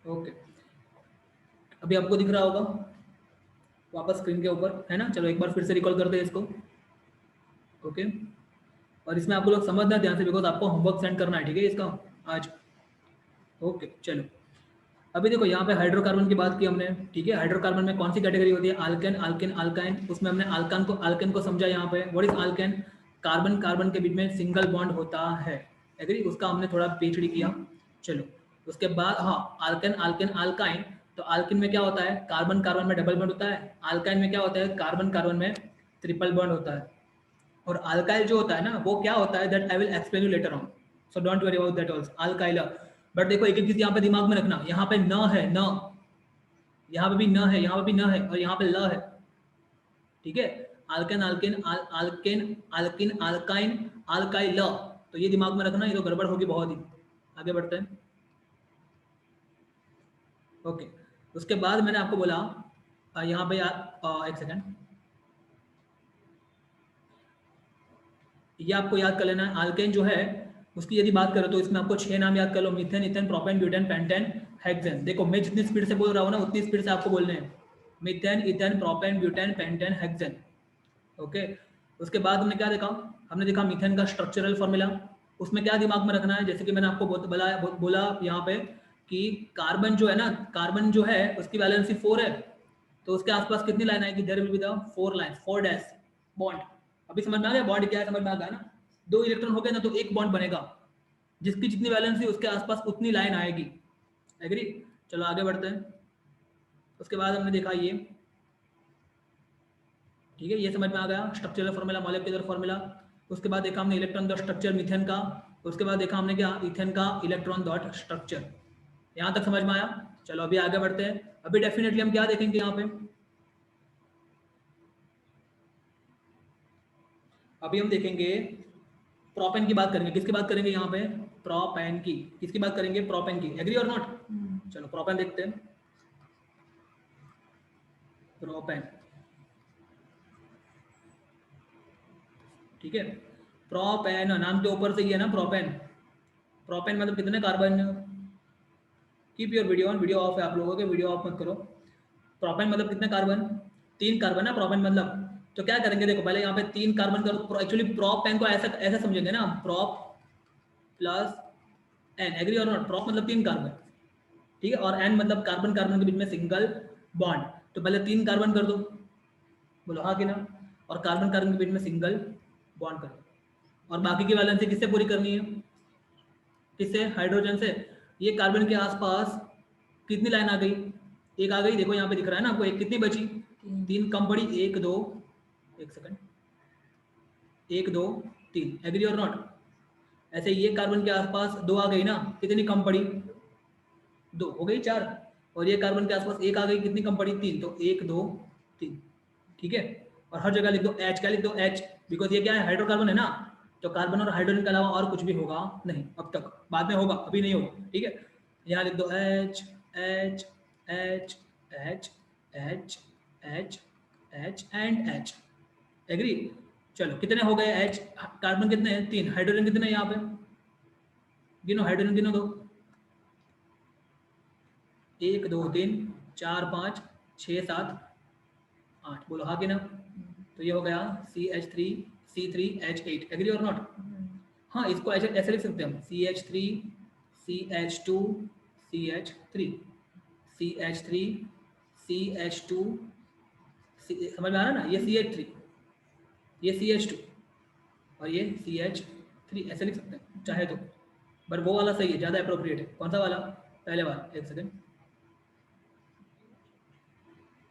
Okay, अभी आपको दिख रहा होगा वापस स्क्रीन के ऊपर, है ना? चलो एक बार फिर से रिकॉल करते हैं इसको। ओके, और इसमें आपको लोग समझना ध्यान से, बिकॉज आपको होमवर्क सेंड करना है, ठीक है, इसका आज। ओके चलो, अभी देखो यहाँ पे हाइड्रोकार्बन की बात की हमने, ठीक है। हाइड्रोकार्बन में कौन सी कैटेगरी होती है? Alkane, alkane, alkyne. उसमें हमने अल्केन को समझा यहाँ पे। What is alkane? Carbon carbon के बीच में सिंगल बॉन्ड होता है, एग्री? उसका हमने थोड़ा पीएचडी किया। चलो, उसके बाद हाँ, अल्केन, अल्केन, अल्काइन। तो अल्किन में क्या होता है? कार्बन कार्बन में डबल बॉन्ड होता है। अल्काइन में क्या होता है? कार्बन कार्बन में ट्रिपल बॉन्ड होता है। और अल्काइल जो होता है ना, वो क्या होता है? That I will explain you later on, so don't worry about that also. Alkyl, but देखो एक एक चीज यहाँ पे दिमाग में रखना, यहाँ पे न है, न, यहाँ पे भी न है, यहाँ पे भी न है, और यहाँ पे ल है, ठीक है। Alkane, alkane, alkane, alkene, alkyne, alkyl, तो ये दिमाग में रखना, ये तो गड़बड़ होगी बहुत ही। आगे बढ़ते हैं। ओके, उसके बाद मैंने आपको बोला यहाँ पे यार एक सेकेंड, ये आपको याद कर लेना है। अल्केन जो है उसकी यदि बात करो तो इसमें आपको 6 नाम याद कर लो: methane, ethane, propane, butane, pentane, hexane. देखो मैं जितनी स्पीड से बोल रहा हूँ ना, उतनी स्पीड से आपको बोलने हैं: methane, ethane, propane, butane, pentane, hexane. Okay, उसके बाद हमने क्या देखा? हमने देखा मीथेन का स्ट्रक्चरल फॉर्मूला। उसमें क्या दिमाग में रखना है? जैसे कि मैंने आपको बोला यहाँ पे कि कार्बन जो है ना, कार्बन जो है उसकी वैलेंसी 4 है, तो उसके आसपास कितनी लाइन आएगी? There will be the 4 line, 4 dash bond. अभी समझ में आ गया बॉन्ड क्या है? समझ में आ गया ना? 2 इलेक्ट्रॉन हो गए ना, तो एक बॉन्ड बनेगा, जिसकी जितनी वैलेंसी उसके आसपास उतनी लाइन आएगी, एग्री? चलो आगे बढ़ते हैं। उसके बाद हमने देखा ये, ठीक है, ये समझ में आ गया स्ट्रक्चरल फार्मूला, मॉलिक्यूलर फार्मूला। उसके बाद देखा हमने इलेक्ट्रॉन डॉट स्ट्रक्चर मीथेन का। उसके बाद देखा हमने क्या? इथेन का इलेक्ट्रॉन डॉट स्ट्रक्चर। यहाँ तक समझ में आया? चलो अभी आगे बढ़ते हैं। अभी डेफिनेटली हम क्या देखेंगे यहाँ पे? अभी हम देखेंगे प्रोपेन की बात करेंगे। किसकी बात करेंगे यहाँ पे? प्रोपेन की। किसकी बात करेंगे? प्रोपेन की। एग्री और नॉट? चलो प्रोपेन देखते हैं। प्रोपेन, ठीक है। प्रोपेन नाम के ऊपर से ही है ना, प्रोपेन। प्रोपेन मतलब कितने carbon? Keep your video on, video of है आप लोगों के, वीडियो ऑफ मत करो। प्रोपेन मतलब कितने कार्बन? 3 कार्बन है प्रोपेन मतलब। तो क्या करेंगे? देखो पहले यहाँ पे 3 कार्बन करो। एक्चुअली प्रोपेन को ऐसा ऐसा समझेंगे ना, प्रोप प्लस एन। एग्री और नॉट? प्रोप मतलब 3 कार्बन, ठीक है, और एन मतलब कार्बन कार्बन के बीच में सिंगल बॉन्ड। तो पहले 3 कार्बन कर दो, बोलो हाँ कि ना? और कार्बन कार्बन के बीच में सिंगल बॉन्ड कर दो। और बाकी की वैलेंसी किससे पूरी करनी है? किससे? हाइड्रोजन से। ये कार्बन के आसपास कितनी लाइन आ गई? एक आ गई, देखो यहाँ पे दिख रहा है ना आपको। एक कितनी बची? 3 कम पड़ी। 1 2, एक सेकंड, 1 2 3। एग्री और नॉट? ऐसे ये कार्बन के आसपास 2 आ गई ना, कितनी कम पड़ी? 2 हो गई 4। और ये कार्बन के आसपास 1 आ गई, कितनी कम पड़ी? 3। तो 1 2 3, ठीक है। और हर जगह लिख दो एच। क्या लिख दो? एच, बिकॉज ये क्या है? हाइड्रोकार्बन है ना, तो कार्बन और हाइड्रोजन के अलावा और कुछ भी होगा नहीं अब तक। बाद में होगा, अभी नहीं होगा, ठीक है। यहाँ लिख दो H, H, H, H, H, H, H and H. Agree? चलो कितने हो गए एच? कार्बन कितने हैं? 3। हाइड्रोजन कितने हैं यहाँ पे? गिनो, हाइड्रोजन गिनो दो। 1 2 3 4 5 6 7 8। बोलो हाँ कि ना? तो ये हो गया CH3 C3H8। एग्री और नॉट? हाँ, इसको ऐसे ऐसे लिख सकते हैं हम: CH3 CH2 CH3 CH3 CH2 समझ में आ रहा है ना? ये CH3, ये CH2, और ये CH3, ऐसे लिख सकते हैं चाहे तो। पर वो वाला सही है, ज़्यादा अप्रोप्रिएट है। कौन सा वाला? पहले वाला, एक सेकंड,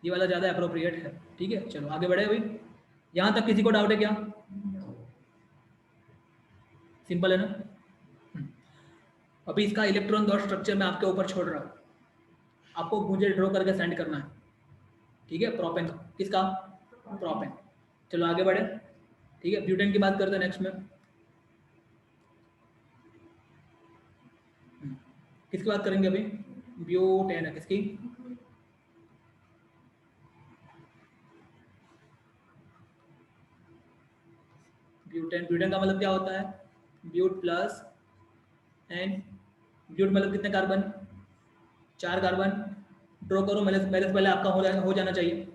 ये वाला ज़्यादा अप्रोप्रिएट है, ठीक है। चलो आगे बढ़े। अभी यहाँ तक किसी को डाउट है क्या? सिंपल है ना? हम्म। अभी इसका इलेक्ट्रॉन डॉट स्ट्रक्चर मैं आपके ऊपर छोड़ रहा हूँ, आपको मुझे ड्रॉ करके सेंड करना है, ठीक है। प्रोपेन का। किसका? प्रोपेन। चलो आगे बढ़े, ठीक है। ब्यूटेन की बात करते हैं नेक्स्ट में। किसकी बात करेंगे अभी? ब्यूटेन है। किसकी? ब्यूटेन। ब्यूटेन का मतलब क्या होता है? ब्यूट प्लस एन। ब्यूट मतलब कितने कार्बन? 4 कार्बन ड्रॉ करो, मेरे से पहले आपका हो जाना चाहिए।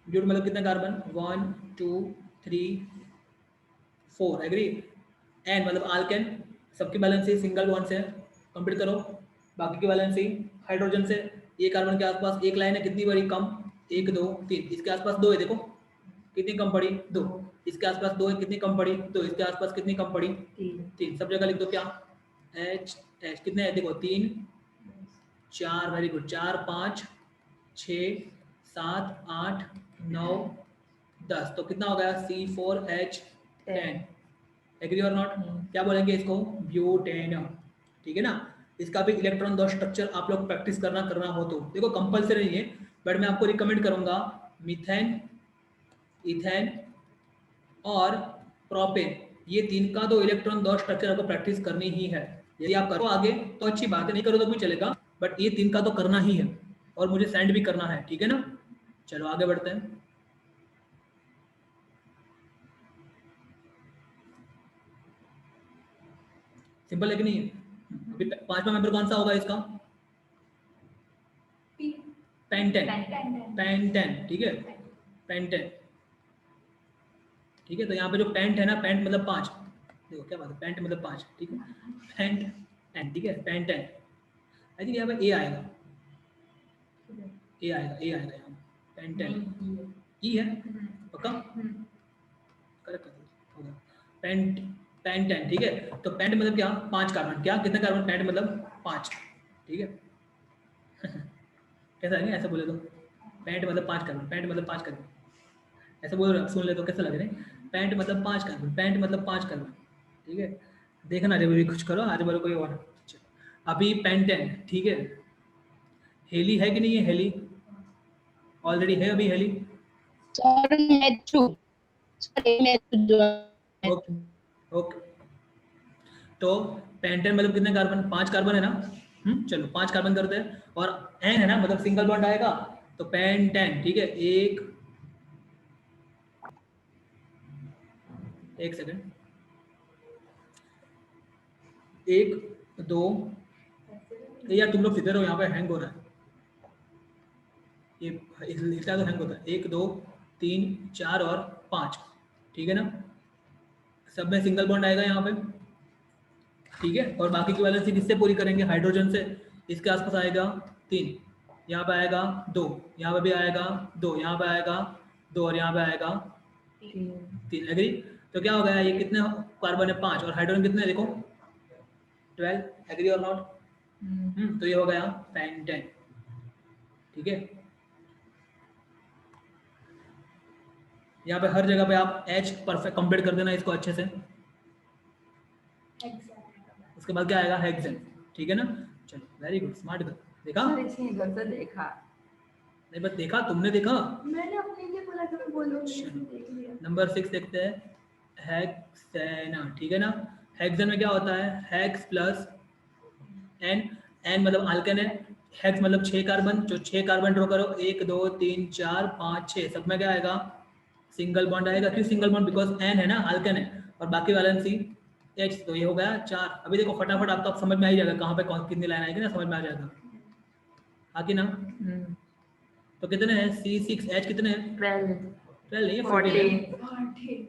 ब्यूट मतलब कितने कार्बन, 1 2 3 4, एग्री। एन मतलब आल्केन, सबकी वैलेंसी सिंगल बॉन्ड से कंप्लीट करो, बाकी की वैलेंसी हाइड्रोजन से। ये कार्बन के आसपास एक लाइन है, कितनी बड़ी, कम, 1 2 3, इसके आसपास 2 है, देखो कितनी कम पड़ी, 2, इसके आसपास 2 है, कितनी कम पड़ी, 2, इसके आसपास कितनी कम पड़ी, 3, सब जगह लिख दो क्या, एच एच, कितने हैं देखो, 3 4, वेरी गुड, 4 5 6 7 8 9 10, तो कितना हो गया, C4H10, एग्री और नॉट। क्या बोलेंगे इसको, ब्यूटेन, ठीक है ना। इसका भी इलेक्ट्रॉन दो स्ट्रक्चर आप लोग प्रैक्टिस करना हो तो देखो, कंपलसरी नहीं है, बट मैं आपको रिकमेंड करूंगा मीथेन, इथेन और प्रोपेन, ये 3 का दो इलेक्ट्रॉन दो स्ट्रक्चर आपको प्रैक्टिस करनी ही है। यदि आप करो आगे तो अच्छी बात है, नहीं करो तो भी चलेगा, बट ये 3 का तो करना ही है, और मुझे सेंड भी करना है, ठीक है ना। चलो आगे बढ़ते हैं। सिंपल है कि नहीं है। अभी 5वां मेंबर कौन सा होगा इसका, पेंटेन, पेंटेन, ठीक है, पेंटेन, ठीक है। तो यहाँ पे जो पेंट है ना, पेंट मतलब 5, देखो क्या बात है, पेंट मतलब 5, ठीक है, पेंट एन, ठीक है, पेंटेन। आई थिंक यहाँ पे ए आएगा, ए आएगा, ए आएगा यहाँ, पेंटेन, ई है पक्का, करेक्ट हो गया, पेंट, पेंटेन, ठीक है। तो पेंट मतलब क्या, 5 कार्बन, क्या कितने कार्बन, पेंट मतलब 5, ठीक है। कैसा है, ऐसा बोले तो, पेंट मतलब 5 कार्बन, पेंट मतलब 5 कार्बन, ऐसे बोल रहे, सुन ले तो कैसा लग रहा है, पैंट मतलब 5 कार्बन, पैंट मतलब 5 कार्बन, ठीक है। देखना जब भी कुछ करो, आज बोलो कोई और। अभी पेंटेन, ठीक है। हेली है कि नहीं है, हेली ऑलरेडी है, अभी हेली, ओके ओके। तो पेंटेन मतलब कितने कार्बन, 5 कार्बन है ना, चलो 5 कार्बन करते हैं, और एन है ना, मतलब सिंगल बॉन्ड आएगा, तो पेंटेन, ठीक है। एक सेकंड, 1 2, यार तुम लोग किधर हो, यहाँ पे हैंग हो रहा है, ये इसका तो हैंग होता है, 1 2 3 4 और 5, ठीक है ना। सब में सिंगल बॉन्ड आएगा यहाँ पे, ठीक है। और बाकी की वैलेंसी किससे पूरी करेंगे, हाइड्रोजन से। इसके आसपास आएगा 3, यहाँ पे आएगा 2, यहाँ पे भी आएगा 2, यहाँ पे आएगा 2, और यहाँ पे आएगा 3, एग्री। तो क्या हो गया, ये कितने कार्बन है, 5, और हाइड्रोजन कितने हैं देखो, 12, एग्री और नॉट। तो ये हो गया पेंटेन, ठीक है। यहाँ पे हर जगह पे आप H परफेक्ट कंप्लीट कर देना इसको अच्छे से। उसके बाद क्या आएगा, हेक्सेन, ठीक है ना। चलो वेरी गुड, स्मार्ट गर्ल, देखा देखा नहीं, बस देखा, तुमने देखा, मैंने अपने लिए बोला था, मैं बोलूंगी, देख लिया। नंबर 6 देखते हैं, हेक्सेन, ठीक है ना। हेक्सेन में क्या होता है, हेक्स प्लस एन, एन मतलब आल्केन है, हेक्स मतलब 6 कार्बन, जो 6 कार्बन ड्रॉ करो, 1 2 3 4 5 6, सब में क्या आएगा, सिंगल बॉन्ड आएगा। क्यों सिंगल बॉन्ड, बिकॉज एन है ना, आल्केन है, और बाकी वैलेंसी एच, तो ये हो गया 4। अभी देखो फटाफट आपको अब समझ में आ ही जाएगा कहाँ पे कौन कितनी लाइन आएगी ना, समझ में आ जाएगा, आगे ना। तो कितने हैं, C6H कितने हैं, 12 नहीं है, 14,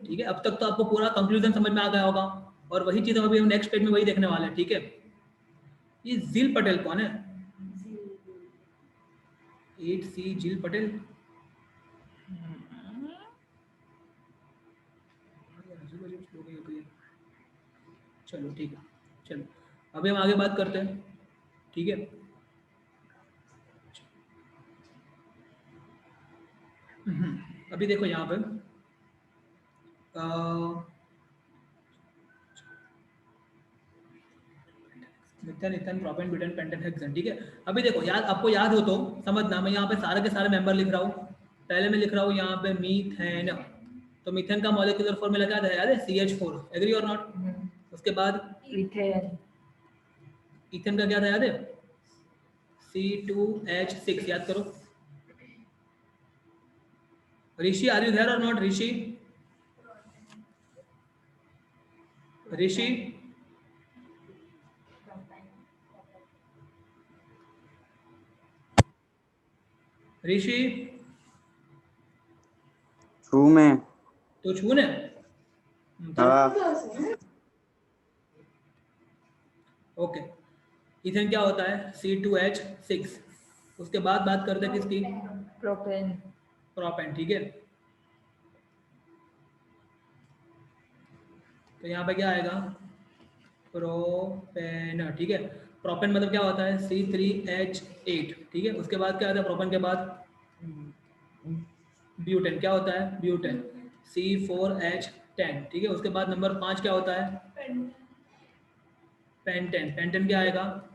ठीक है। अब तक तो आपको पूरा कंक्लूजन समझ में आ गया होगा, और वही चीज अभी हम नेक्स्ट पेज में वही देखने वाले हैं, ठीक है। ये जिल पटेल कौन है, 8C जिल पटेल, चलो ठीक है, चलो अभी हम आगे बात करते हैं, ठीक है। अभी देखो यहाँ पे methane, ethane, propane, butane, pentane, hexane, ठीक है। अभी देखो याद, आपको याद हो तो समझना, मैं यहाँ पे सारे के सारे मेंबर लिख रहा हूँ। पहले मैं लिख रहा हूँ यहाँ पे मीथेन, तो मीथेन का मॉलिक्यूलर फॉर्मूला क्या था याद है, CH4, एग्री और नॉट। उसके बाद इथेन का क्या था याद है, C2H6, याद करो। ऋषि, आर यू देयर और नॉट, ऋषि, ऋषि, ऋषि छू में। तो छून है। हाँ ओके, इथेन क्या होता है C2H6। उसके बाद बात करते हैं किसकी, प्रोपेन। प्रोपेन, ठीक है। तो यहाँ पे क्या आएगा, प्रोपेन, ठीक है। प्रोपेन मतलब क्या होता है C3H8, ठीक है। उसके बाद क्या आता है प्रोपेन के बाद, ब्यूटेन, क्या होता है ब्यूटेन C4H10, ठीक है। उसके बाद नंबर 5 क्या होता है, पेंटेन, पेंटेन क्या आएगा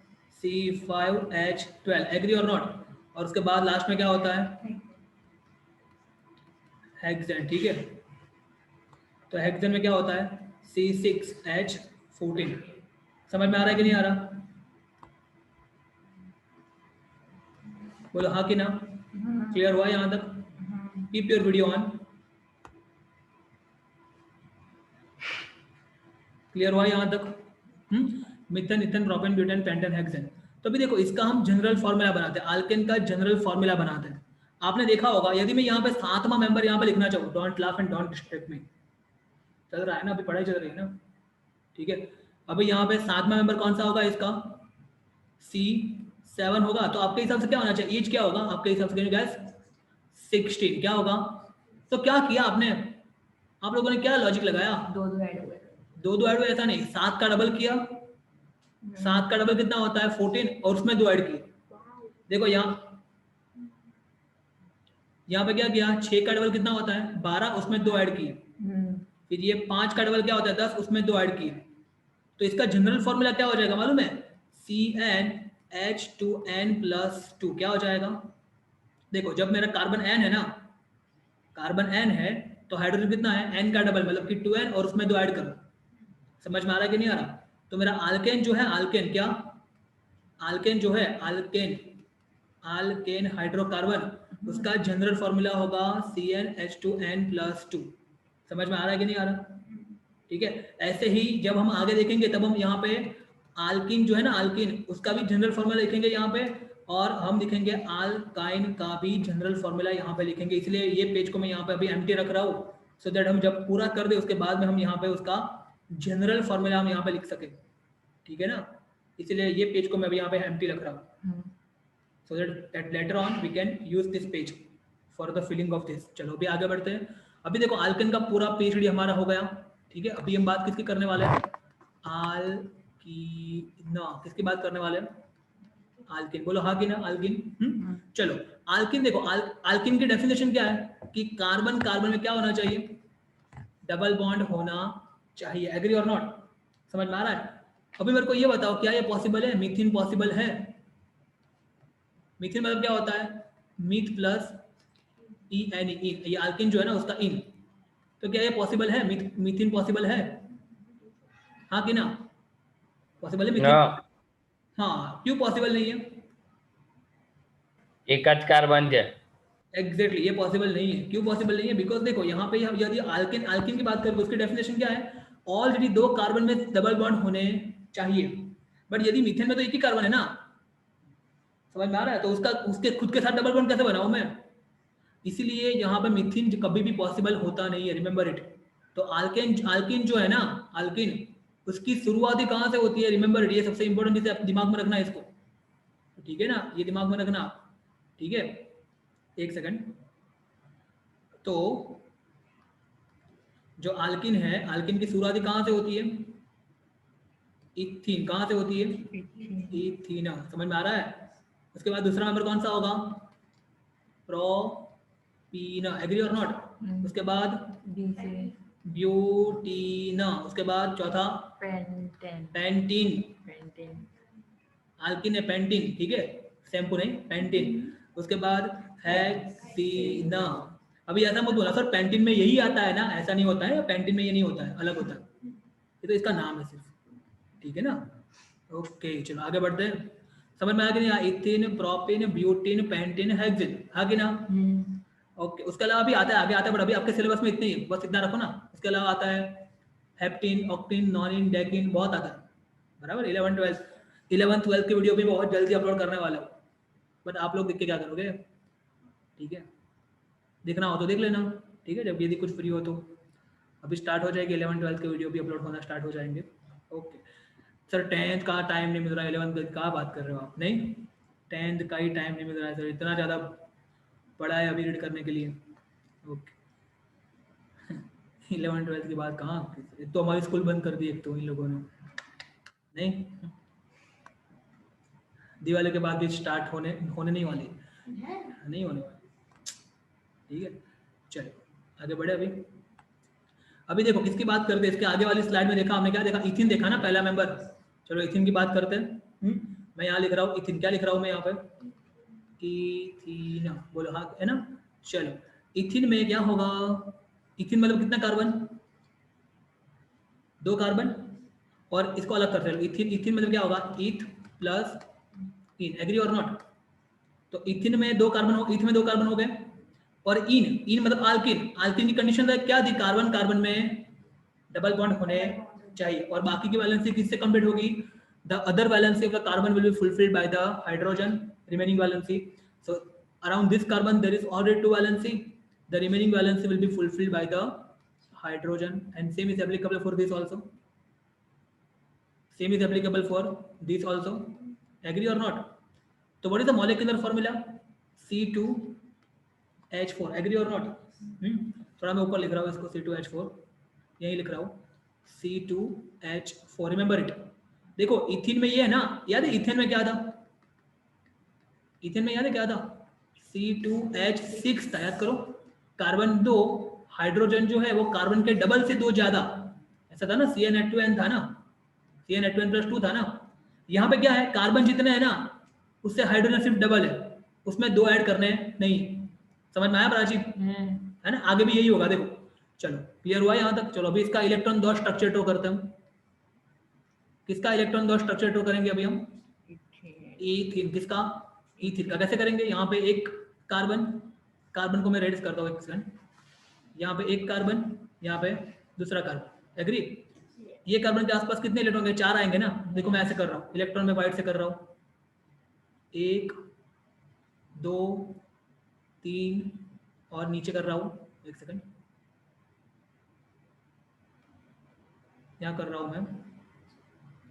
C5H12, एग्री और नॉट। और उसके बाद लास्ट में क्या होता है, हेक्सेन, ठीक है। तो हेक्सेन में क्या होता है C6H14। समझ में आ रहा है कि नहीं आ रहा, बोलो हाँ कि ना, क्लियर हुआ यहाँ तक। Keep your video on, clear हुआ यहाँ तक। Methane, ethane, propane, butane, pentane, hexane. तो अभी देखो इसका हम जनरल फॉर्मूला बनाते हैं, आल्केन का जनरल फॉर्मूला बनाते हैं। आपने देखा होगा, यदि मैं यहाँ पे 7वां मेंबर यहाँ पे लिखना चाहूँ, don't laugh and don't distract मी, चल रहा है ना, अभी पढ़ाई चल रही है ना, ठीक है। अभी यहाँ पे 7वां मेंबर कौन सा होगा इसका, C7 होगा। तो आपके हिसाब से क्या होना चाहिए, एज क्या होगा आपके हिसाब से गैस, 16, क्या होगा। तो क्या किया आपने, आप लोगों ने क्या लॉजिक लगाया, दो ऐड हुए। दो ऐड हुए, ऐसा नहीं, 7 का डबल किया, 7 का डबल कितना होता है 14, और उसमें 2 ऐड किए। देखो यहाँ पे क्या किया, 6 का डबल कितना होता है 12, उसमें 2 ऐड किए। फिर ये 5 का डबल क्या होता है 10, उसमें 2 ऐड किए। तो इसका जनरल फॉर्मूला क्या हो जाएगा मालूम है, CnH2n+2, क्या हो जाएगा। देखो जब मेरा कार्बन n है ना, कार्बन n है, तो हाइड्रोजन कितना है, n का डबल मतलब कि 2n, और उसमें 2 ऐड करो। समझ में आ रहा है कि नहीं आ रहा। तो मेरा आल्केन जो है, आल्केन क्या, आल्केन जो है, आल्केन, आल्केन हाइड्रोकार्बन, उसका जनरल फॉर्मूला होगा CnH2n+2। समझ में आ रहा है कि नहीं आ रहा, ठीक है। ऐसे ही जब हम आगे देखेंगे तब हम यहाँ पे आल्किन जो है ना, आल्किन, उसका भी जनरल फॉर्मूला लिखेंगे यहाँ पे, और हम लिखेंगे आल्काइन का भी जनरल फॉर्मूला यहाँ पे लिखेंगे। इसलिए ये पेज को मैं यहाँ पे अभी एम्प्टी रख रहा हूँ, सो दैट हम जब पूरा कर दे उसके बाद में हम यहाँ पे उसका जनरल फॉर्मूला हम यहाँ पे लिख सके, ठीक है ना। इसलिए ये पेज को मैं अभी यहाँ पे एम्प्टी रख रहा हूँ, so that later on we can use this page for the filling of this। चलो अभी आगे बढ़ते हैं। अभी देखो आल्केन का पूरा PhD हमारा हो गया, ठीक है। अभी हम बात किसकी करने वाले हैं, आल्कीन, किसकी बात करने वाले हैं, आल्किन, बोलो हाँ कि ना, आल्किन। चलो आल्किन देखो, आल्किन की डेफिनेशन क्या है कि कार्बन कार्बन में क्या होना चाहिए, डबल बॉन्ड होना चाहिए, एग्री और नॉट। समझ में आ रहा है। अभी मेरे को ये बताओ क्या ये पॉसिबल है, मीथेन पॉसिबल है। मीथेन मतलब क्या होता है, मीथ प्लस इन, ये आल्किन जो है ना उसका इन। तो क्या ये पॉसिबल है, मीथेन पॉसिबल है, हाँ कि ना, पॉसिबल है मीथेन। हाँ, क्यों पॉसिबल नहीं है, एक कार्बन है, एग्जैक्टली ये पॉसिबल नहीं है। क्यों पॉसिबल नहीं है, बिकॉज देखो यहाँ पे हम यदि आल्किन, आल्किन की बात करें तो उसकी डेफिनेशन क्या है, ऑलरेडी 2 कार्बन में डबल बॉन्ड होने चाहिए। बट यदि मीथेन में तो एक ही कार्बन है ना, समझ में आ रहा है। तो उसका, उसके खुद के साथ डबल बॉन्ड कैसे बनाऊं मैं, इसीलिए यहाँ पे मीथेन कभी भी पॉसिबल होता नहीं है, रिमेंबर इट। तो आल्केन, आल्किन जो है ना, आल्किन, उसकी शुरुआत ही कहाँ से होती है, रिमेंबर इट। ये सबसे इंपॉर्टेंट, जिसे आप दिमाग में रखना है इसको, ठीक है ना, ये दिमाग में रखना, ठीक है। एक सेकंड। तो जो आल्किन है, आल्किन की शुरुआत ही कहाँ से होती है, इथीन, कहाँ से होती है, इथीना। समझ में आ रहा है। उसके बाद दूसरा नंबर कौन सा होगा, प्रोपीना, एग्री और नॉट। उसके बाद ब्यूटीना, उसके बाद चौथा पेंटीन, आल्किन है पेंटीन, ठीक है, शैम्पू नहीं, पेंटीन। उसके बाद हेक्सीना। अभी ऐसा मत बोला सर पेंटीन में यही आता है ना, ऐसा नहीं होता है, पेंटीन में ये नहीं होता है, अलग होता है, ये तो इसका नाम है सिर्फ, ठीक है ना। ओके चलो आगे बढ़ते हैं। समझ में आ गया नहीं, ethene, propane, butene, pentene, hexane, हाँ कि ना। ओके, उसके अलावा भी आता है, आगे आता है, बट अभी आपके सिलेबस में इतने ही, बस इतना रखो ना। उसके अलावा आता है हेप्टीन, ऑक्टीन, नॉनिन, डेकिन, बहुत आता है, बराबर। 11th 12th की वीडियो भी बहुत जल्दी अपलोड करने वाला हूँ, बट आप लोग देख के क्या करोगे, ठीक है, देखना हो तो देख लेना, ठीक है, जब यदि कुछ फ्री हो तो। अभी स्टार्ट हो जाएगी 11-12 के वीडियो भी अपलोड होना स्टार्ट हो जाएंगे। ओके सर, 10th का टाइम नहीं मिल रहा, 11th का बात कर रहे हो आप? नहीं, 10th का ही टाइम नहीं मिल रहा है सर, इतना ज़्यादा पड़ा है अभी रीड करने के लिए। ओके 11-12 की बात कहाँ, एक तो हमारी स्कूल बंद कर दी एक तो इन लोगों ने, नहीं दिवाली के बाद भी स्टार्ट होने होने नहीं वाली, नहीं होने वाली, ठीक है। चलो आगे बढ़े। अभी देखो किसकी बात करते हैं, इसके आगे वाली स्लाइड में देखा हमने, क्या देखा, इथिन देखा ना पहला मेंबर। चलो इथिन की बात करते हैं। मैं यहाँ लिख रहा हूँ इथिन, क्या लिख रहा हूँ मैं यहाँ पे, इथिन, बोलो हाँ है ना। चलो इथिन में क्या होगा, इथिन मतलब कितना कार्बन, 2 कार्बन, और इसको अलग करते हैं इथिन, इथिन मतलब क्या होगा, ईथ प्लस इन, एग्री और नॉट। तो इथिन में 2 कार्बन हो, ईथ में 2 कार्बन हो गए, और इन, इन मतलब आल्किन, आल्किन की कंडीशन क्या थी, कार्बन कार्बन में डबल बॉन्ड होने चाहिए, और बाकी की वैलेंसी किससे कंप्लीट होगी, the other valency of the carbon will be fulfilled by the hydrogen, remaining valency. So around this carbon there is already 2 valency, the remaining valency will be fulfilled by the hydrogen, and same is applicable for this also, same is applicable for this also, agree or not। तो what is the molecular formula, C2H4, agree or not। थोड़ा मैं ऊपर लिख रहा हूँ इसको, C2H4 यही लिख रहा हूँ, C2H4, रिमेंबर इट। देखो इथिन में ये है ना, याद है इथेन में क्या था, इथेन में याद है क्या था, C2H6 था, याद करो, कार्बन 2, हाइड्रोजन जो है वो कार्बन के डबल से 2 ज्यादा, ऐसा था ना, CnH2n था ना, CnH2n+2 था ना। यहाँ पे क्या है, कार्बन जितने हैं ना उससे हाइड्रोजन सिर्फ डबल है, उसमें 2 ऐड करने नहीं, समझ में आया प्राचीन, है ना। आगे भी यही होगा, देखो चलो क्लियर हुआ यहाँ तक। चलो अभी इसका इलेक्ट्रॉन दो स्ट्रक्चर ड्रॉ करते हैं हम, किसका इलेक्ट्रॉन दो स्ट्रक्चर ड्रॉ करेंगे अभी हम, इथिन, किसका, इथिन का। कैसे करेंगे, यहाँ पे एक कार्बन, कार्बन को मैं रेड करता हूँ एक सेकंड, यहाँ पे एक कार्बन, यहाँ पे दूसरा कार्बन, एग्री। ये कार्बन के आसपास कितने इलेक्ट्रॉन के, 4 आएंगे ना, देखो मैं ऐसे कर रहा हूँ, इलेक्ट्रॉन में वाइट से कर रहा हूँ, 1 2 3 और नीचे कर रहा हूँ, एक सेकंड यहाँ कर रहा हूँ मैं,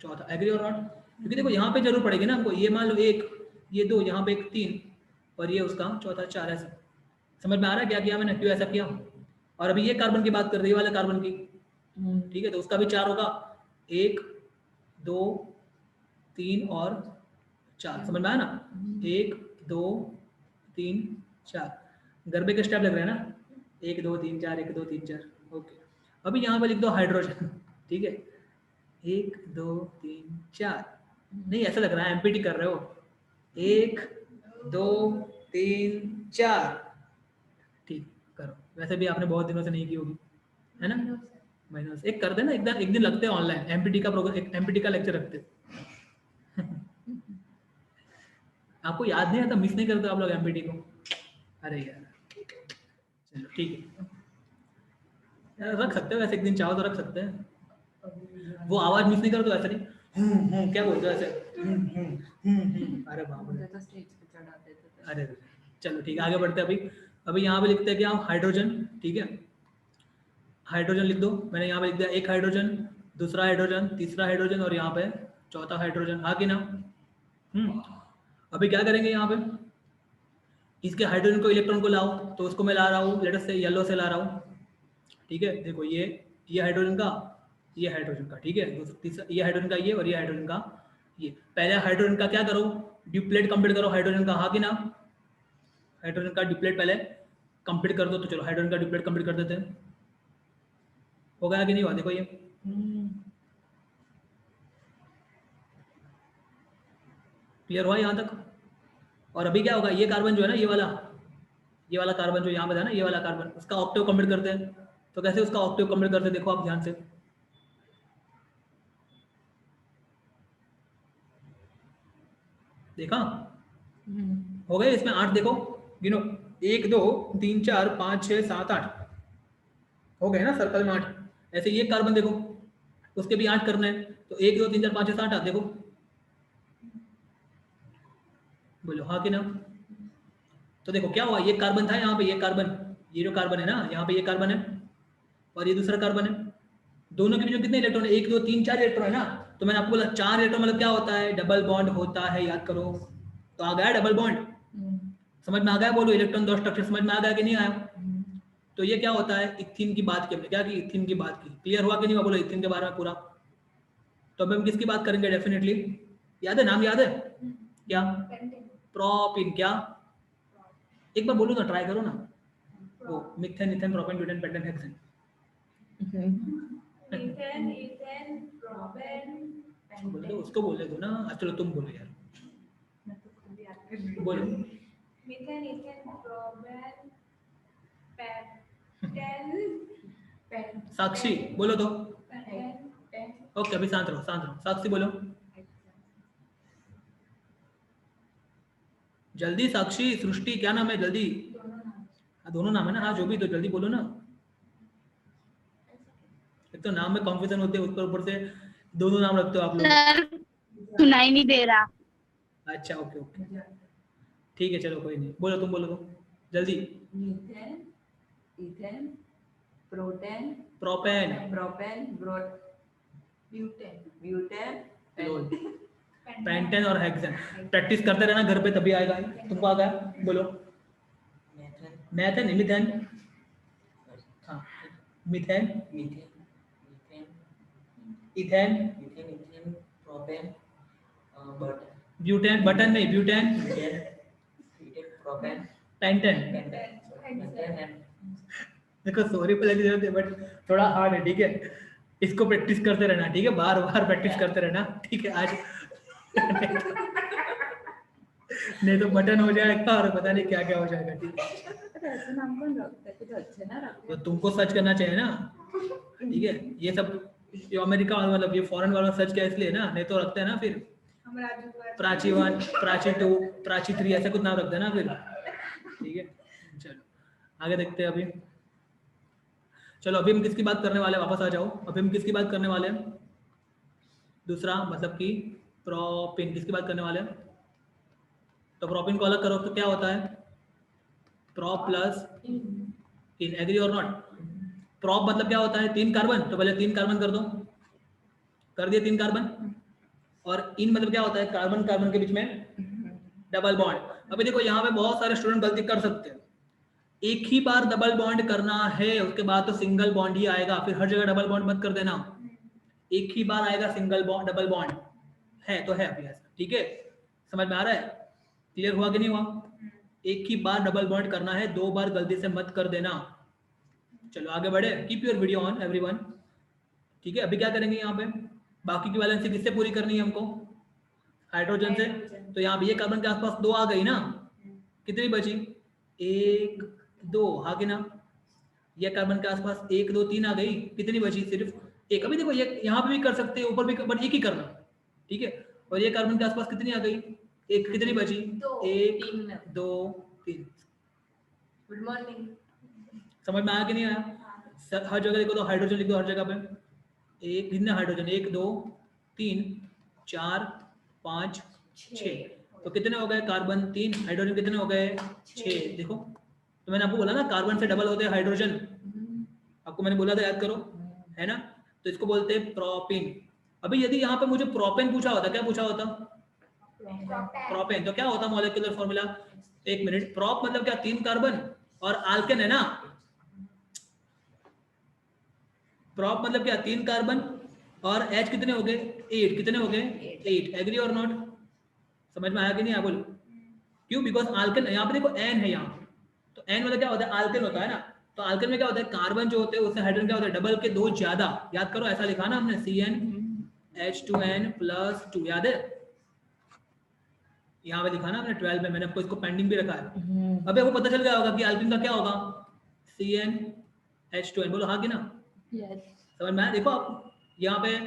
चौथा, एग्री और नॉट। क्योंकि देखो यहाँ पे जरूर पड़ेगी ना हमको, ये मान लो 1, ये 2, यहाँ पे 1 3 और ये उसका चौथा 4, ऐसा समझ में आ रहा है क्या किया मैंने, क्यों ऐसा किया। और अभी ये कार्बन की बात कर रही है, वाले कार्बन की, ठीक है, तो उसका भी 4 होगा, 1 2 3 और 4, समझ में आया ना, 1 2 3 4, गरबे के स्टेप लग रहे हैं ना, 1 2 3 4 1 2 3 4, ओके। अभी यहाँ पे लिख दो हाइड्रोजन, ठीक है, 1 2 3 4, नहीं ऐसा लग रहा है एमपीटी कर रहे हो, 1 2 3 4, ठीक करो, वैसे भी आपने बहुत दिनों से नहीं की होगी, है ना। माइनस एक कर देना, एक दिन लगते हैं ऑनलाइन एमपीटी का प्रोग्राम, एक एमपीटी का लेक्चर रखते आपको याद नहीं आता, मिस नहीं करते आप लोग एमपीटी को, अरे यार चलो ठीक है, यार रख सकते हो वैसे, एक दिन चाहो तो रख सकते हैं, वो आवाज मिस नहीं करते, ऐसा नहीं क्या बोलते हो ऐसे, अरे बाप रे, तो स्टेज पे चढ़ा देते थे। अरे चलो ठीक है आगे बढ़ते हैं। अभी यहाँ पे लिखते हैं कि हम हाइड्रोजन, ठीक है, हाइड्रोजन लिख दो, मैंने यहाँ पे लिख दिया, एक हाइड्रोजन, दूसरा हाइड्रोजन, तीसरा हाइड्रोजन और यहाँ पे चौथा हाइड्रोजन, हाँ कि ना। अभी क्या करेंगे, यहाँ पे इसके हाइड्रोजन को, इलेक्ट्रॉन को लाओ, तो उसको मैं ला रहा हूँ लेटर से येलो से ला रहा हूँ, ठीक है। देखो ये हाइड्रोजन का, ये हाइड्रोजन का, ठीक है, तीसरा ये हाइड्रोजन का ये, और ये हाइड्रोजन का ये। पहले हाइड्रोजन का क्या करो, ड्यूप्लेट कंप्लीट करो हाइड्रोजन का, हाँ कि ना, हाइड्रोजन का ड्यूप्लेट पहले कंप्लीट कर दो। तो चलो हाइड्रोजन का ड्यूप्लेट कंप्लीट कर देते हैं, हो गया कि नहीं हुआ, देखो ये क्लियर हुआ यहाँ तक। और अभी क्या होगा, ये कार्बन जो है ना, ये वाला कार्बन जो यहाँ पे था ना, ये वाला कार्बन, उसका ऑक्टेव कंप्लीट करते हैं। तो कैसे उसका ऑक्टेव कंप्लीट करते हैं, देखो आप ध्यान से, देखा हो गए इसमें 8, देखो गिनो, 1 2 3 4 5 6 7 8 हो गए ना, सर्कल में 8। ऐसे ये कार्बन देखो, उसके भी 8 करने हैं, तो 1 2 3 4 5 6 7 8, देखो बोलो हाँ कि ना। तो देखो क्या हुआ, ये कार्बन था यहाँ पे, ये कार्बन, ये जो कार्बन है ना यहाँ पे, ये कार्बन है और ये दूसरा कार्बन है, दोनों के बीच में कितने इलेक्ट्रॉन है, 1 2 3 4 इलेक्ट्रॉन है ना। तो मैंने आपको बोला 4 इलेक्ट्रॉन मतलब क्या होता है, डबल बॉन्ड होता है, याद करो। तो आ गया डबल बॉन्ड, समझ में आ गया, बोलो इलेक्ट्रॉन दो स्ट्रक्चर समझ में आ गया कि नहीं आया। तो ये क्या होता है, इथीन की बात की हमने, क्या की, इथीन की बात की, क्लियर हुआ कि नहीं हुआ, बोलो इथीन के बारे में पूरा। तो अब हम किसकी बात करेंगे, डेफिनेटली याद है, नाम याद है क्या, प्रोपिन, क्या एक बार बोलो ना, ट्राई करो ना, वो methane ethane propane butane pentane hexane, methane, ethane, propane, बोल दो उसको, बोले दो ना, चलो तुम बोलो यार, बोलो। मीथेन, इथेन, प्रोपेन, पेंटेन, साक्षी बोलो तो, पेंटेन, ओके अभी शांत रहो, शांत रहो, साक्षी बोलो जल्दी, साक्षी सृष्टि क्या नाम है, जल्दी, दोनों नाम है ना, हाँ जो भी, तो जल्दी बोलो ना, एक तो नाम में कॉन्फ्यूजन होते हैं, ऊपर से दोनों नाम रखते हो आप लोग। सर सुनाई नहीं दे रहा। अच्छा ओके ओके ठीक है, चलो कोई नहीं, बोलो तुम, बोलो तुम जल्दी। Methane, ethane, protein, propane, propane, butane, pentane और हेक्सेन। प्रैक्टिस करते रहना घर पे, तभी आएगा, तुमको आ गया, बोलो। मेथेन, मिथेन, हाँ मिथेन, इथेन, ब्यूटेन, बटन नहीं, ब्यूटेन, पेंटेन। देखो सॉरी पे लगी जरूरत है, बट थोड़ा हार्ड है, ठीक है, इसको प्रैक्टिस करते रहना, ठीक है, बार बार प्रैक्टिस करते रहना, ठीक है। आज नहीं तो बटन हो जाएगा और पता नहीं क्या क्या हो जाएगा, ठीक है। ऐसे नाम कौन रखता है, कुछ अच्छे ना रखते तो तुमको सर्च करना चाहिए ना, ठीक है, ये सब ये अमेरिका मतलब ये फॉरेन वाला सर्च किया इसलिए ना, नहीं तो रखते हैं ना फिर प्राची 1, प्राची 2, प्राची 3 ऐसा कुछ नाम रखते हैं ना फिर, ठीक है। चलो आगे देखते हैं अभी, चलो अभी हम किसकी बात करने वाले हैं, वापस आ जाओ, अभी हम किसकी बात करने वाले हैं, दूसरा मतलब कि प्रोपिन, किसकी बात करने वाले हैं। तो प्रोपिन को अलग करो तो क्या होता है, प्रोप प्लस इन, एग्री और नॉट। प्रोप मतलब क्या होता है, 3 कार्बन, तो पहले 3 कार्बन कर दो, कर दिए 3 कार्बन, और इन मतलब क्या होता है, कार्बन कार्बन के बीच में डबल बॉन्ड। अभी देखो यहाँ पे बहुत सारे स्टूडेंट गलती कर सकते हैं, एक ही बार डबल बॉन्ड करना है, उसके बाद तो सिंगल बॉन्ड ही आएगा, फिर हर जगह डबल बॉन्ड मत कर देना, एक ही बार आएगा सिंगल बॉन्ड, डबल बॉन्ड है तो है अभी ऐसा, ठीक है, समझ में आ रहा है, क्लियर हुआ कि नहीं हुआ, एक ही बार डबल बॉन्ड करना है, 2 बार गलती से मत कर देना। चलो आगे बढ़े, keep your video on everyone, ठीक है। अभी क्या करेंगे यहाँ पे, बाकी की वैलेंसी किससे पूरी करनी है हमको, हाइड्रोजन से। तो यहाँ पे ये कार्बन के आसपास 2 आ गई ना, कितनी बची, 1 2, हाँ कि ना, ये कार्बन के आसपास 1 2 3 आ गई, कितनी बची, सिर्फ 1। अभी देखो ये यहाँ पे भी कर सकते हैं, ऊपर भी, बट एक ही करना, ठीक है। और ये कार्बन के आसपास कितनी आ गई, 1, कितनी बची, 1 2 3। Good morning. समझ में आया कि नहीं आया, हर जगह देखो तो हाइड्रोजन लिख दो, हर जगह पे एक, कितने हाइड्रोजन, 1 2 3 4 5 6, तो कितने हो गए, कार्बन 3, हाइड्रोजन कितने हो गए, 6। देखो तो मैंने आपको बोला ना, कार्बन से डबल होते हैं हाइड्रोजन, आपको मैंने बोला था, याद करो, है ना। तो इसको बोलते हैं प्रोपिन। अभी यदि यहाँ पे मुझे प्रोपेन पूछा होता, क्या पूछा होता, प्रोपेन, तो क्या होता मॉलिक्यूलर फॉर्मूला, एक मिनट, प्रोप मतलब क्या, 3 कार्बन और आल्केन है ना, प्रोप मतलब क्या, 3 कार्बन और H कितने हो गए, 8, कितने हो गए, 8, एग्री और नॉट, समझ में आया कि नहीं आया, बोलो। क्यों, बिकॉज आल्केन, यहाँ पे देखो N है यहाँ, तो N मतलब क्या होता है, आल्केन होता है ना, तो आल्केन में क्या होता है, कार्बन जो होते हैं उससे हाइड्रोजन क्या होता है, डबल के 2 ज्यादा, याद करो, ऐसा लिखा ना हमने, CnH2n+2, याद है, यहाँ पे लिखा ना हमने 12 में, मैंने आपको इसको पेंडिंग भी रखा है। अभी आपको पता चल गया होगा कि आल्केन का क्या होगा, CnH2n, बोलो हाँ कि ना, समझ में आया। देखो आप यहाँ पे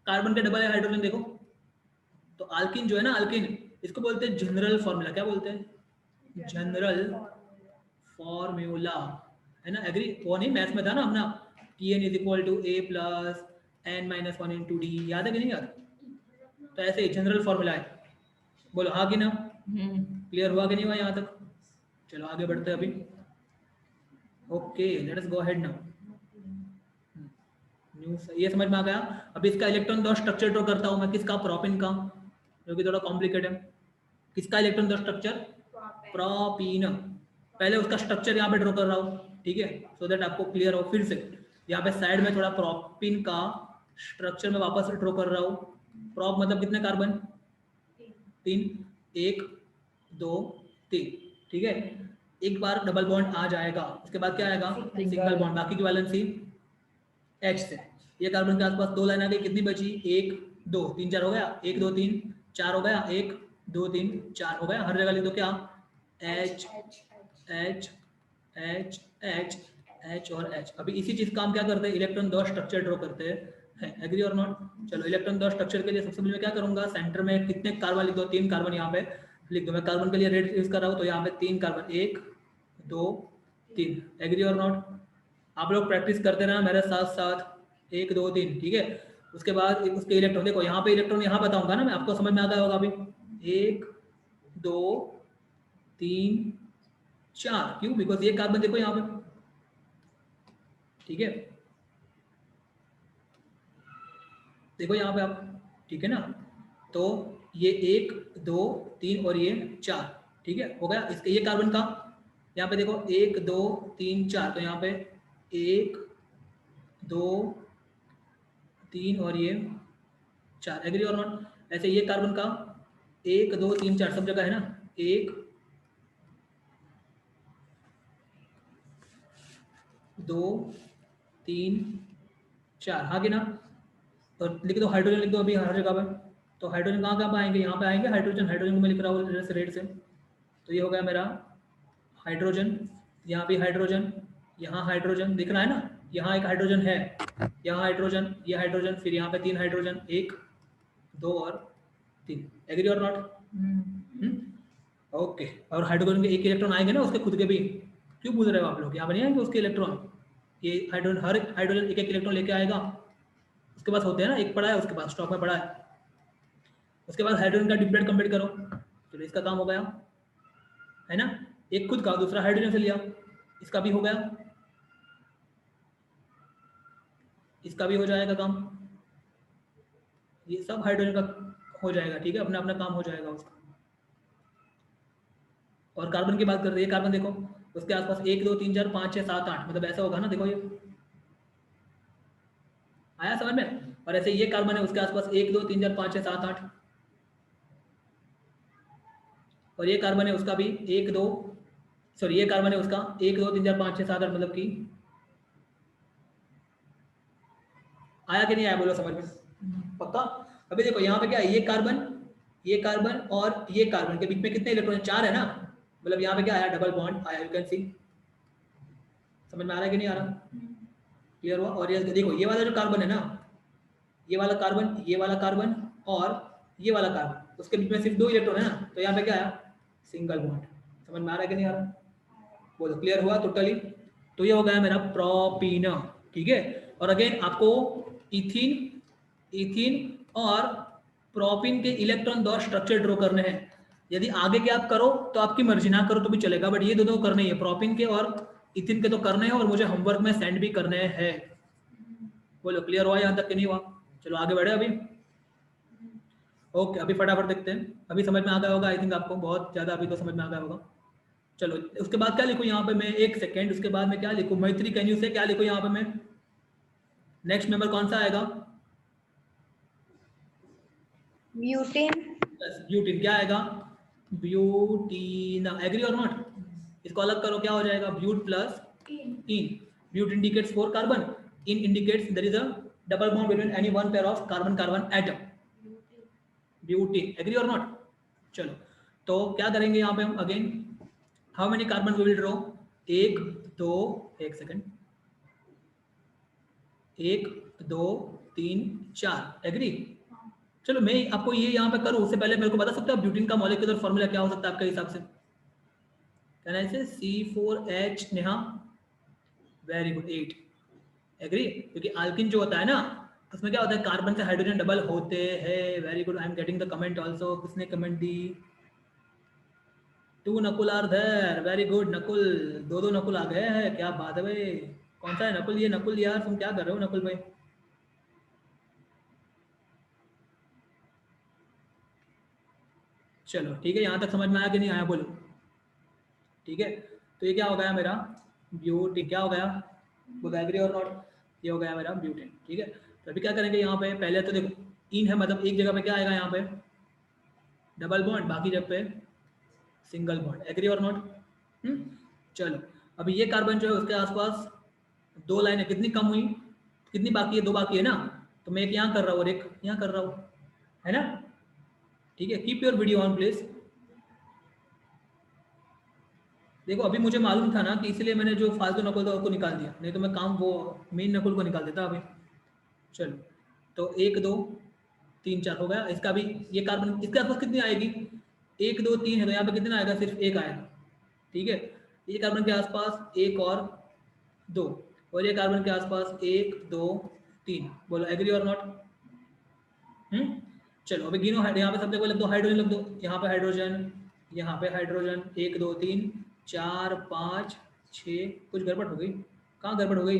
कार्बन के डबल है हाइड्रोजन, देखो तो आल्किन जो है ना, आल्किन इसको बोलते हैं जनरल फॉर्मूला, क्या बोलते हैं, जनरल फॉर्मूला, है ना, एग्री, वो नहीं मैथ्स में था ना अपना, Tn = A + n - 1 × D, याद है कि नहीं याद, तो ऐसे ही जनरल फॉर्मूला है, बोलो हाँ कि ना, क्लियर हुआ कि नहीं हुआ यहाँ तक, चलो आगे बढ़ते हैं अभी। Okay let us go ahead now. New ये समझ में आ गया। अभी इसका इलेक्ट्रॉन दो स्ट्रक्चर ड्रॉ करता हूँ मैं, किसका? प्रोपिन का, जो कि थोड़ा कॉम्प्लिकेटेड है। किसका इलेक्ट्रॉन दो स्ट्रक्चर? प्रोपीन। पहले उसका स्ट्रक्चर यहाँ पे ड्रॉ कर रहा हूँ, ठीक है, सो दैट आपको क्लियर हो। फिर से यहाँ पे साइड में थोड़ा प्रोपिन का स्ट्रक्चर में वापस ड्रॉ कर रहा हूँ। प्रोप मतलब कितने कार्बन? 3, 1 2 3, ठीक है। एक बार डबल बॉन्ड आ जाएगा, उसके बाद क्या आएगा? Single bond. बाकी की वैलेंसी H से। ये कार्बन के आसपास 2 लाइन आ गई, कितनी बची? 1 2 3 4 हो गया, 1 2 3 4 हो गया, 1 2 3 4 हो गया। हर जगह लिख दो क्या? H H H H H और H। अभी इसी चीज का हम क्या करते हैं? इलेक्ट्रॉन दो स्ट्रक्चर ड्रॉ करते हैं। एग्री और नॉट? चलो इलेक्ट्रॉन दो स्ट्रक्चर के लिए सबसे पहले मैं क्या करूंगा? सेंटर में कितने कार्बन लिख दो? 3 कार्बन यहाँ पे लिख दो। मैं कार्बन के लिए रेड यूज कर रहा हूँ, तो यहाँ पे 3 कार्बन, 1 2 3। एग्री और नॉट? आप लोग प्रैक्टिस करते रहना मेरे साथ साथ, 1 2 3, ठीक है। उसके बाद उसके इलेक्ट्रॉन देखो, यहाँ पे इलेक्ट्रॉन यहाँ बताऊंगा ना मैं, आपको समझ में आ गया होगा अभी। 1 2 3 4, क्यों? बिकॉज ये कार्बन देखो यहाँ पे, ठीक है, देखो यहाँ पे आप, ठीक है ना। तो ये 1 2 3 और ये 4, ठीक है, हो गया। इसके ये कार्बन का यहाँ पे देखो 1 2 3 4, तो यहाँ पे 1 2 3 और ये 4। एग्री और नॉट? ऐसे ये कार्बन का 1 2 3 4 सब जगह है ना, 1 2 3 4, हाँ कि ना। तो लिख दो हाइड्रोजन, लिख दो अभी हर जगह पे। तो हाइड्रोजन कहाँ कहाँ पे आएंगे? यहाँ पे आएंगे हाइड्रोजन। हाइड्रोजन को मैं लिख रहा हूँ रेड से, तो ये हो गया मेरा हाइड्रोजन। यहाँ भी हाइड्रोजन, यहाँ हाइड्रोजन दिख रहा है ना, यहाँ एक हाइड्रोजन है, यहाँ हाइड्रोजन, ये हाइड्रोजन, फिर यहाँ पे 3 हाइड्रोजन, 1 2 और 3। एग्री और नॉट? ओके। और हाइड्रोजन के एक इलेक्ट्रॉन आएंगे ना उसके खुद के भी, क्यों पूछ रहे हो आप लोग? यहाँ पर नहीं आएंगे उसके इलेक्ट्रॉन? ये हाइड्रोजन, हर हाइड्रोजन एक एक इलेक्ट्रॉन लेके आएगा, उसके पास होते हैं ना, एक पड़ा है उसके पास, स्टॉक में पड़ा है। उसके बाद हाइड्रोजन का डिप्लेट कंप्लीट करो, चलो इसका काम हो गया है ना। एक खुद का, दूसरा हाइड्रोजन से लिया, इसका भी हो गया, इसका भी हो जाएगा काम। ये सब हाइड्रोजन का हो जाएगा, ठीक है, अपना अपना काम हो जाएगा उसका। और कार्बन की बात करते हैं, ये कार्बन देखो उसके आसपास 1 2 3 4 5 6 7 8, मतलब ऐसा होगा ना, देखो ये आया समझ में। और ऐसे ये कार्बन है उसके आसपास 1 2 3 4 5 6 7 8, और ये कार्बन है उसका भी 1 2, सॉरी ये कार्बन है उसका 1 2 3 4 5 6 7 8, मतलब कि आया कि नहीं आया? बोलो समझ में पक्का? अभी देखो यहाँ पे क्या है, ये कार्बन और ये कार्बन के बीच में कितने इलेक्ट्रॉन? 4 है ना, मतलब यहाँ पे क्या आया? डबल बॉन्ड आया। यू कैन सी, समझ में आ रहा है कि नहीं आ रहा? क्लियर हुआ? और ये देखो ये वाला जो कार्बन है ना, ये वाला कार्बन, ये वाला कार्बन और ये वाला कार्बन, उसके बीच में सिर्फ 2 इलेक्ट्रॉन है ना, तो यहाँ पे क्या आया? Single bond. समझ में आ रहा है कि नहीं आ रहा? बोलो क्लियर हुआ टोटली? तो ये हो गया मेरा प्रोपीन, ठीक है। और अगेन आपको इथीन और प्रोपिन के इलेक्ट्रॉन दो स्ट्रक्चर ड्रॉ करने हैं। यदि आगे के आप करो तो आपकी मर्जी, ना करो तो भी चलेगा, बट ये दोनों करने ही है, प्रोपिन के और इथिन के तो करने हैं, और मुझे होमवर्क में सेंड भी करने हैं। बोलो क्लियर हुआ यहाँ तक कि नहीं हुआ? चलो आगे बढ़े अभी। ओके अभी फटाफट देखते हैं, अभी समझ में आ गया होगा आई थिंक आपको, बहुत ज़्यादा अभी तो समझ में आ गया होगा। चलो उसके बाद क्या लिखूँ यहाँ पे मैं, एक सेकेंड, उसके बाद मैं क्या लिखूँ? मैत्री कैन यू से क्या लिखूँ यहाँ पे मैं? नेक्स्ट मेंबर कौन सा आएगा? ब्यूटेन। ब्यूटीन क्या आएगा? ब्यूटीन। एग्री और नॉट? इसको अलग करो, क्या हो जाएगा? But plus ene. But indicates 4 carbon, ene indicates there is a double bond between any one pair of carbon carbon atom. Butene. Agree और नॉट? चलो तो क्या करेंगे यहाँ पे हम? Again how many carbon we will draw? 1 2, एक second, 1 2 3 4। Agree? चलो मैं आपको ये यहाँ पे करूँ उससे पहले मेरे को बता सकते हो ब्यूटीन का मॉलिक्यूलर फॉर्मूला क्या हो सकता है आपके हिसाब से? कहना है C4H, Neha very good, 8। Agree? क्योंकि अल्किन जो होता है ना उसमें क्या होता है, कार्बन से हाइड्रोजन डबल होते हैं। Very good, I am getting the comment also. किसने कमेंट दी? 2 Nakul are there, very good Nakul, दो नकुल आ गए हैं, क्या बात है भाई। कौन सा है नकुल? ये नकुल यार, तुम क्या कर रहे हो नकुल भाई? चलो ठीक है, यहाँ तक समझ में आया कि नहीं आया बोलो। ठीक है, तो ये क्या हो गया मेरा ब्यूटेन, क्या हो गया बोलो एग्री और नॉट, ये हो गया मेरा ब्यूटेन। ठीक है, तो अभी क्या करेंगे यहाँ पे, पहले तो देखो इन है, मतलब एक जगह पे क्या आएगा यहाँ पे डबल बॉन्ड, बाकी जगह पे सिंगल बॉन्ड, एग्री और नॉट। चलो अभी ये कार्बन जो है उसके आसपास दो लाइनें कितनी कम हुई, कितनी बाकी है, दो बाकी है ना, तो मैं एक यहाँ कर रहा हूँ और एक यहाँ कर रहा हूँ, है ना। ठीक है, keep your video on please. देखो अभी मुझे मालूम था ना कि इसलिए मैंने जो फालतू नकुल था उसको निकाल दिया, नहीं तो मैं काम वो मेन नकुल को निकाल देता अभी। चलो तो 1 2 3 4 हो गया इसका भी। ये कार्बन इसके आसपास कितनी आएगी, 1 2 3 है तो यहाँ पे कितना आएगा, सिर्फ एक आएगा। ठीक है, ये कार्बन के आसपास एक और दो, और ये कार्बन के आसपास 1 2 3, बोलो एग्री और नॉट। चलो अभी गिनो, यहाँ पे सबसे पहले लिख दो हाइड्रोजन, लिख दो यहाँ पे हाइड्रोजन, यहाँ पे हाइड्रोजन 1 2 3 4 5 6, कुछ गड़बड़ हो गई, कहाँ गड़बड़ हो गई,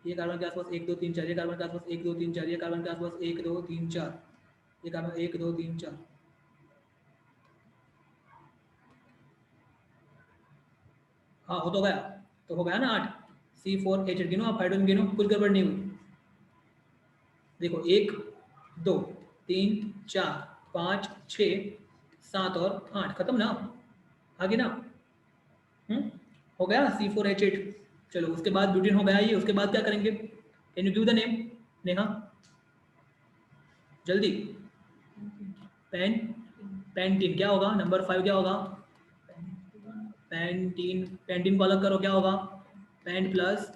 ये कार्बन के आसपास 1 2 3 4, ये कार्बन के आसपास 1 2 3 4, ये कार्बन के आसपास 1 2 3 4, ये कार्बन 1 2 3 4, हाँ हो तो गया, तो हो गया ना 8, C4H8 गिनो आप, हाइड्रोजन गिनो, कुछ गड़बड़ नहीं हुई। देखो 1 2 3 4 5 6 7 और 8, खत्म ना, आगे ना। हो गया C4H8। चलो उसके बाद ब्यूटेन हो गया ये, उसके बाद क्या करेंगे, can you give the name Neha जल्दी। पेंटीन क्या होगा, नंबर 5 क्या होगा, पेंटीन, पेंटीन को अलग करो क्या होगा, पेंट प्लस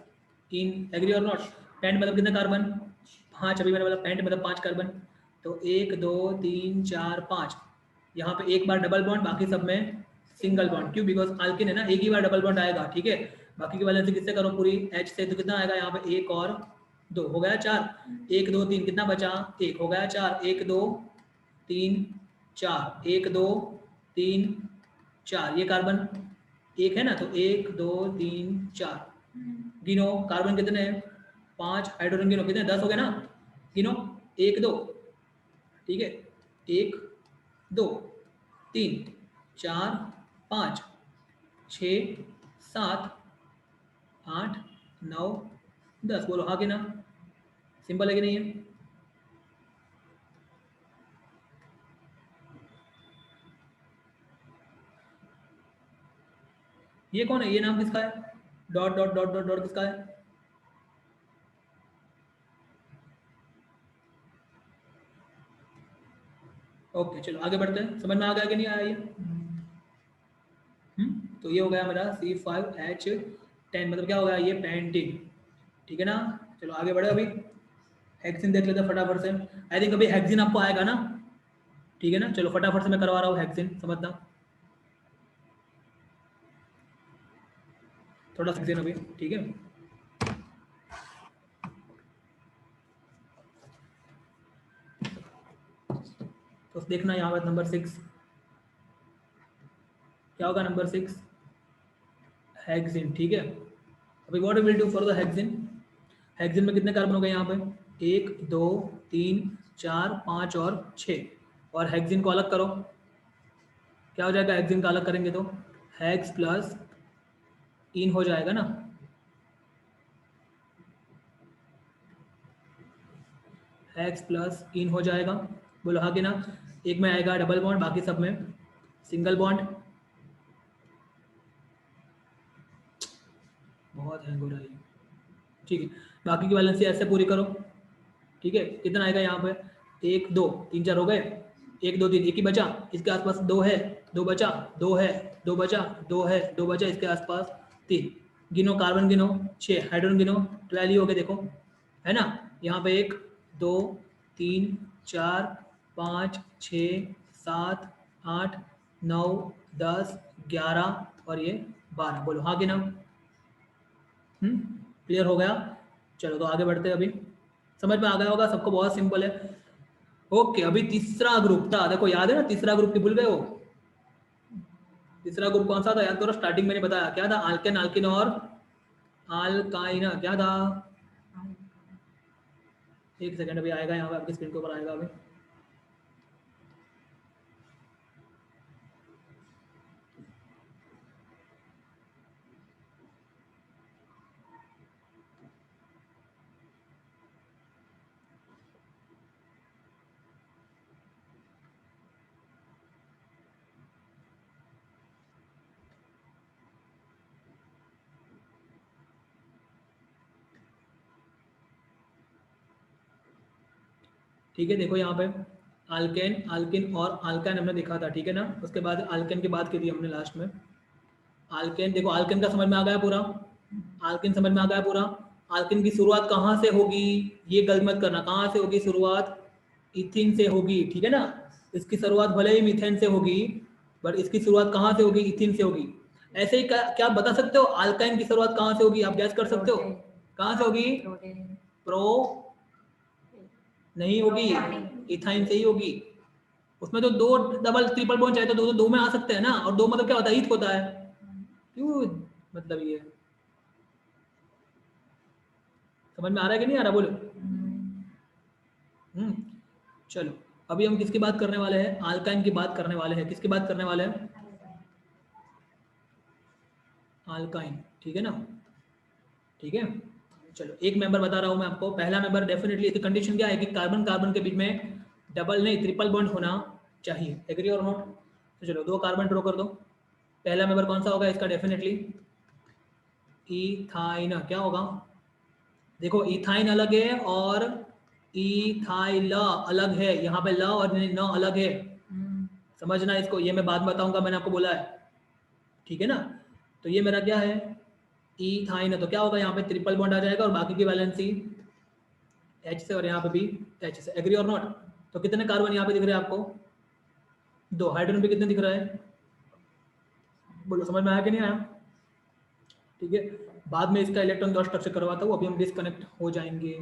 इन, एग्री और नॉट। पेंट मतलब कितने कार्बन, 5, अभी मैंने बोला पेंट मतलब 5 कार्बन, तो 1 2 3 4 5, यहाँ पे एक बार डबल बॉन्ड, बाकी सब में सिंगल बॉन्ड, क्यों, बिकॉज अल्किन है ना, एक ही बार डबल बॉन्ड आएगा। ठीक है, बाकी की वैलेंसी किससे करो पूरी, H से, तो कितना आएगा यहाँ पे 1 और 2, हो गया 4, 1 2 3 कितना बचा 1, हो गया 4, 1 2 3 4, 1 2 3 4, ये कार्बन एक है ना, तो 1 2 3 4, गिनो कार्बन कितने हैं 5, हाइड्रोजन गिनो कितने 10 हो गए ना, गिनो 1 2, ठीक है 1 2 3 4 5 6 7 8 9 10, बोलो हाँ कि ना, सिंपल है कि नहीं है। ये कौन है, ये नाम किसका है, dot dot dot dot dot किसका है, ओके चलो आगे बढ़ते हैं, समझ में आ गया कि नहीं आया ये। तो ये हो गया मेरा C5H10, मतलब क्या हो गया ये पेंटीन। ठीक है ना, चलो आगे बढ़े, अभी हेक्सिन देख लेते हैं फटाफट से। आई थिंक अभी हेक्सिन आपको आएगा ना, ठीक है ना, चलो फटाफट से मैं करवा रहा हूँ हेक्सिन, समझना थोड़ा हेक्सिन अभी, ठीक है। तो देखना यहाँ पर नंबर 6 क्या होगा, नंबर 6 हेक्सिन। ठीक है, अभी what will do for the hexyne, hexyne में कितने कार्बन हो गए यहाँ पे, 1 2 3 4 5 और 6, और हेक्सिन को अलग करो, क्या हो जाएगा, हेक्सिन का अलग करेंगे तो हेक्स प्लस इन हो जाएगा ना, हेक्स प्लस इन हो जाएगा, बोलो हाँ कि ना। एक में आएगा डबल बॉन्ड, बाकी सब में सिंगल बॉन्ड, बहुत हैंग हो रहा है। ठीक है, बाकी की वैलेंसी ऐसे पूरी करो। ठीक है, कितना आएगा यहाँ पे, 1 2 3 4 हो गए, 1 2 3, एक ही बचा, इसके आसपास 2 है, 2 बचा, 2 है, 2 बचा, 2 है, 2 बचा, इसके आसपास 3, गिनो कार्बन गिनो 6, हाइड्रोजन गिनो 12 ही हो गए, देखो है ना, यहाँ पे 1 2 3 4 5 6 7 8 9 10 11 और ये 12, बोलो हाँ कि ना। क्लियर हो गया, चलो तो आगे बढ़ते हैं, अभी समझ में आ गया होगा सबको, बहुत सिंपल है। ओके, अभी तीसरा ग्रुप था, देखो याद है ना, तीसरा ग्रुप की भूल गए हो, तीसरा ग्रुप कौन सा था याद करो, स्टार्टिंग मैंने बताया क्या था, आल्केन आल्किन और आल्काइन, क्या था, एक सेकंड अभी आएगा यहाँ पे आपकी स्क्रीन के ऊपर आएगा अभी। ठीक है, देखो यहाँ पे आल्केन आल्किन और आल्काइन हमने देखा था, ठीक है ना। उसके बाद आल्केन की बात की थी हमने लास्ट में। आल्केन देखो, आल्केन का समझ में आ गया पूरा, आल्केन समझ में आ गया पूरा। आल्केन की शुरुआत कहाँ से होगी, ये गलत मत करना, कहाँ से होगी शुरुआत, इथिन से होगी, ठीक है ना। इसकी शुरुआत भले ही मीथेन से होगी, बट इसकी शुरुआत कहाँ से होगी, इथिन से होगी। ऐसे ही क्या आप बता सकते हो आल्काइन की शुरुआत कहाँ से होगी, आप गैस कर सकते हो कहाँ से होगी, प्रो नहीं होगी, इथाइन से ही होगी। उसमें तो दो डबल ट्रिपल बॉन्ड चाहिए तो दो में आ सकते हैं ना, और दो मतलब क्या होता है, ईथ होता है, क्यों मतलब ये समझ में आ रहा है कि नहीं आ रहा, बोलो। चलो अभी हम किसकी बात करने वाले हैं, आल्काइन की बात करने वाले हैं। किसकी बात करने वाले हैं, आल्काइन, ठीक है ना। ठीक है, चलो एक मेंबर बता रहा हूँ मैं आपको। पहला मेंबर डेफिनेटली, इसकी कंडीशन क्या है कि कार्बन कार्बन के बीच में डबल नहीं ट्रिपल बॉन्ड होना चाहिए, एग्री और नोट। तो चलो दो कार्बन ड्रॉ कर दो। पहला मेंबर कौन सा होगा इसका, डेफिनेटली इथाइन। क्या होगा, देखो इथाइन अलग है और इथाइल अलग है, यहाँ पे ल और न अलग है, समझना इसको, ये मैं बाद में बताऊंगा, मैंने आपको बोला है, ठीक है ना। तो ये मेरा क्या है, इथाइन, तो क्या होगा यहाँ पे ट्रिपल बॉन्ड आ जाएगा और बाकी की वैलेंसी H से और यहाँ पे भी H से, एग्री और नॉट। तो कितने कार्बन यहाँ पे दिख रहे हैं आपको, दो। हाइड्रोजन पे कितने दिख रहा है, बोलो समझ में आया कि नहीं आया, ठीक है। बाद में इसका इलेक्ट्रॉन डॉट स्ट्रक्चर करवाता हूँ, अभी हम डिस्कनेक्ट हो जाएंगे।